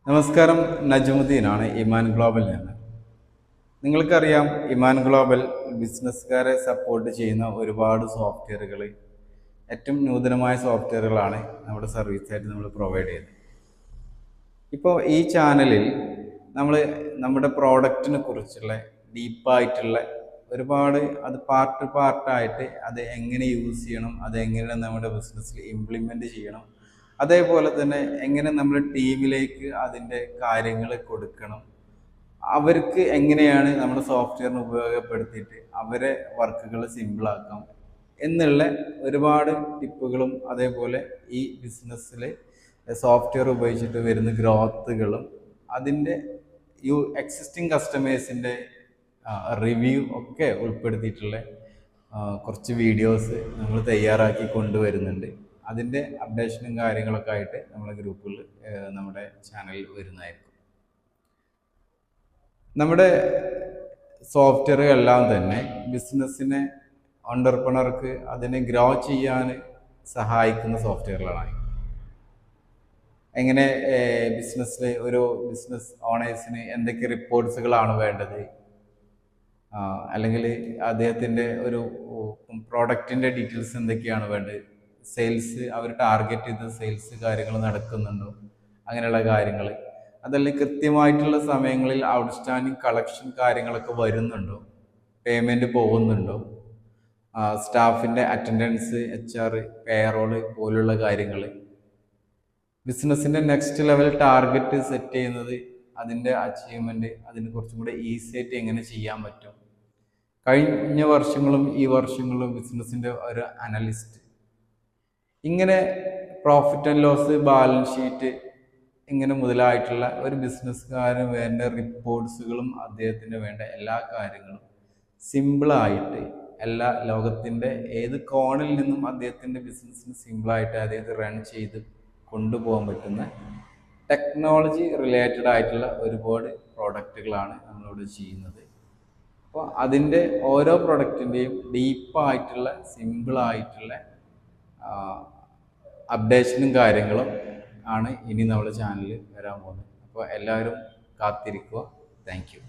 നമസ്കാരം, നജമുദ്ദീനാണ് ഇമാൻ ഗ്ലോബൽ നിന്ന്. നിങ്ങൾക്കറിയാം, ഇമാൻ ഗ്ലോബൽ ബിസിനസ്സുകാരെ സപ്പോർട്ട് ചെയ്യുന്ന ഒരുപാട് സോഫ്റ്റ്വെയറുകൾ, ഏറ്റവും നൂതനമായ സോഫ്റ്റ്വെയറുകളാണ് നമ്മുടെ സർവീസായിട്ട് നമ്മൾ പ്രൊവൈഡ് ചെയ്യുന്നത്. ഇപ്പോൾ ഈ ചാനലിൽ നമ്മൾ നമ്മുടെ പ്രോഡക്റ്റിനെ കുറിച്ചുള്ള ഡീപ്പായിട്ടുള്ള ഒരുപാട് പാർട്ടായിട്ട് അത് എങ്ങനെ യൂസ് ചെയ്യണം, അതെങ്ങനെ നമ്മുടെ ബിസിനസ്സിൽ ഇംപ്ലിമെൻ്റ് ചെയ്യണം, അതേപോലെ തന്നെ എങ്ങനെ നമ്മൾ ടീമിലേക്ക് അതിൻ്റെ കാര്യങ്ങൾ കൊടുക്കണം, അവർക്ക് എങ്ങനെയാണ് നമ്മുടെ സോഫ്റ്റ്വെയറിനെ ഉപയോഗപ്പെടുത്തിയിട്ട് അവരെ വർക്കുകൾ സിമ്പിളാക്കാം എന്നുള്ള ഒരുപാട് ടിപ്പുകളും, അതേപോലെ ഈ ബിസിനസ്സിൽ സോഫ്റ്റ്വെയർ ഉപയോഗിച്ചിട്ട് വരുന്ന ഗ്രോത്തുകളും, അതിൻ്റെ എക്സിസ്റ്റിംഗ് കസ്റ്റമേഴ്സിൻ്റെ റിവ്യൂ ഒക്കെ ഉൾപ്പെടുത്തിയിട്ടുള്ള കുറച്ച് വീഡിയോസ് നമ്മൾ തയ്യാറാക്കി കൊണ്ടുവരുന്നുണ്ട്. അതിൻ്റെ അപ്ഡേഷനും കാര്യങ്ങളൊക്കെ ആയിട്ട് നമ്മുടെ ഗ്രൂപ്പിൽ, നമ്മുടെ ചാനലിൽ വരുന്നതായിരിക്കും. നമ്മുടെ സോഫ്റ്റ്വെയർ എല്ലാം തന്നെ ബിസിനസ്സിനെ, ഓണ്ടർപ്രണർക്ക് അതിനെ ഗ്രോ ചെയ്യാൻ സഹായിക്കുന്ന സോഫ്റ്റ്വെയറുകളാണ്. എങ്ങനെ ബിസിനസ്സിൽ ഒരു ബിസിനസ് ഓണേഴ്സിന് എന്തൊക്കെ റിപ്പോർട്ട്സുകളാണ് വേണ്ടത്, അല്ലെങ്കിൽ അദ്ദേഹത്തിൻ്റെ ഒരു പ്രോഡക്റ്റിൻ്റെ ഡീറ്റെയിൽസ് എന്തൊക്കെയാണ് വേണ്ടത്, സെയിൽസ് അവർ ടാർഗറ്റ് ചെയ്ത സെയിൽസ് കാര്യങ്ങൾ നടക്കുന്നുണ്ടോ, അങ്ങനെയുള്ള കാര്യങ്ങൾ, അതല്ലെങ്കിൽ കൃത്യമായിട്ടുള്ള സമയങ്ങളിൽ ഔട്ട്സ്റ്റാൻഡിങ് കളക്ഷൻ കാര്യങ്ങളൊക്കെ വരുന്നുണ്ടോ, പേയ്മെൻറ്റ് പോകുന്നുണ്ടോ, സ്റ്റാഫിൻ്റെ അറ്റൻഡൻസ്, HR, പേറോള് പോലുള്ള കാര്യങ്ങൾ, ബിസിനസ്സിൻ്റെ നെക്സ്റ്റ് ലെവൽ ടാർഗറ്റ് സെറ്റ് ചെയ്യുന്നത്, അതിൻ്റെ അച്ചീവ്മെൻറ്റ് അതിന് കുറച്ചും കൂടെ ഈസി ആയിട്ട് എങ്ങനെ ചെയ്യാൻ പറ്റും, കഴിഞ്ഞ വർഷങ്ങളും ഈ വർഷങ്ങളിലും ബിസിനസ്സിൻ്റെ ഒരു അനലിസ്റ്റ്, ഇങ്ങനെ profit and loss, balance sheet, ഇങ്ങനെ മുതലായിട്ടുള്ള ഒരു ബിസിനസ്സുകാരന് വേണ്ട റിപ്പോർട്ട്സുകളും അദ്ദേഹത്തിന് വേണ്ട എല്ലാ കാര്യങ്ങളും സിമ്പിളായിട്ട്, എല്ലാ ലോകത്തിൻ്റെ ഏത് കോണിൽ നിന്നും അദ്ദേഹത്തിൻ്റെ ബിസിനസ്സിന് സിമ്പിളായിട്ട് അദ്ദേഹത്തെ റൺ ചെയ്ത് കൊണ്ടുപോകാൻ പറ്റുന്ന ടെക്നോളജി റിലേറ്റഡ് ആയിട്ടുള്ള ഒരുപാട് പ്രോഡക്റ്റുകളാണ് നമ്മളിവിടെ ചെയ്യുന്നത്. അപ്പോൾ അതിൻ്റെ ഓരോ പ്രൊഡക്റ്റിൻ്റെയും ഡീപ്പായിട്ടുള്ള സിമ്പിളായിട്ടുള്ള അപ്ഡേഷനും കാര്യങ്ങളും ആണ് ഇനി നമ്മുടെ ചാനലിൽ വരാൻ പോകുന്നത്. അപ്പോൾ എല്ലാവരും കാത്തിരിക്കുക. Thank you.